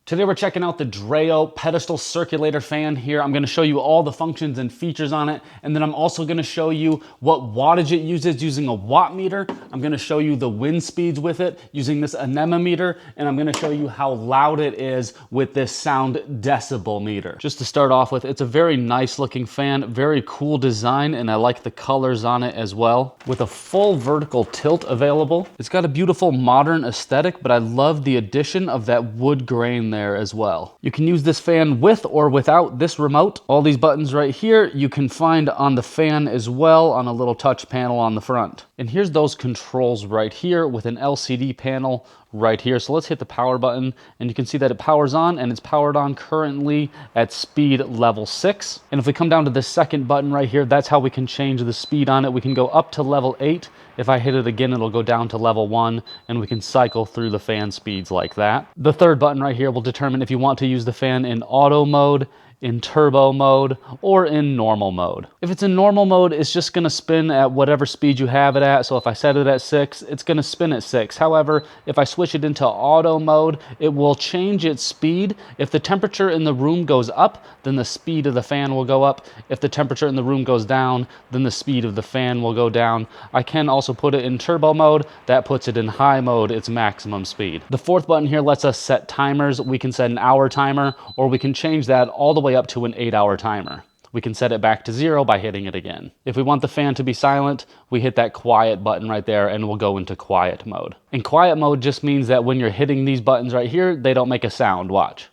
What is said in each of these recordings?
Today we're checking out the Dreo Pedestal Circulator Fan here. I'm gonna show you all the functions and features on it, and then I'm also gonna show you what wattage it uses using a watt meter. I'm gonna show you the wind speeds with it using this anemometer, and I'm gonna show you how loud it is with this sound decibel meter. Just to start off with, it's a very nice looking fan, very cool design, and I like the colors on it as well. With a full vertical tilt available. It's got a beautiful modern aesthetic, but I love the addition of that wood grain there as well. You can use this fan with or without this remote. All these buttons right here you can find on the fan as well on a little touch panel on the front. And here's those controls right here with an LCD panel right here. So let's hit the power button and you can see that it powers on, and it's powered on currently at speed level 6. And if we come down to this second button right here, that's how we can change the speed on it. We can go up to level 8. If I hit it again, it'll go down to level 1, and we can cycle through the fan speeds like that. The third button right here will determine if you want to use the fan in auto mode, in turbo mode, or in normal mode. If it's in normal mode, it's just gonna spin at whatever speed you have it at. So if I set it at 6, it's gonna spin at 6. However, if I switch it into auto mode, it will change its speed. If the temperature in the room goes up, then the speed of the fan will go up. If the temperature in the room goes down, then the speed of the fan will go down. I can also put it in turbo mode. That puts it in high mode, its maximum speed. The fourth button here lets us set timers. We can set an hour timer, or we can change that all the way up to an 8-hour timer. We can set it back to 0 by hitting it again. If we want the fan to be silent, we hit that quiet button right there and we'll go into quiet mode. And quiet mode just means that when you're hitting these buttons right here, they don't make a sound. Watch.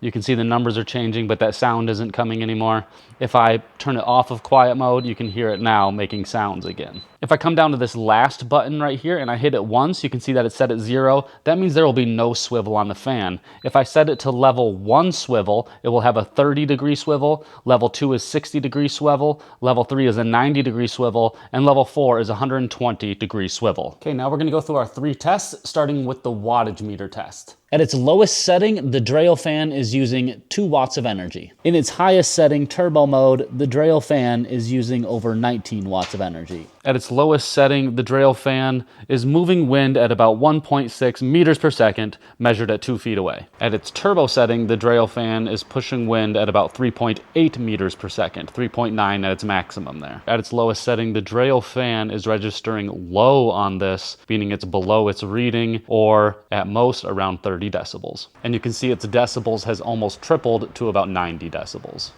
You can see the numbers are changing, but that sound isn't coming anymore. If I turn it off of quiet mode, you can hear it now making sounds again. If I come down to this last button right here and I hit it once, you can see that it's set at 0. That means there will be no swivel on the fan. If I set it to level 1 swivel, it will have a 30-degree swivel. Level 2 is 60-degree swivel. Level 3 is a 90-degree swivel. And level 4 is a 120-degree swivel. Okay, now we're gonna go through our 3 tests, starting with the wattage meter test. At its lowest setting, the Dreo fan is using 2 watts of energy. In its highest setting, turbo mode, the Dreo fan is using over 19 watts of energy. At its lowest setting, the Dreo fan is moving wind at about 1.6 meters per second, measured at 2 feet away. At its turbo setting, the Dreo fan is pushing wind at about 3.8 meters per second, 3.9 at its maximum there. At its lowest setting, the Dreo fan is registering low on this, meaning it's below its reading, or at most around 30 decibels. And you can see its decibels has almost tripled to about 90 decibels.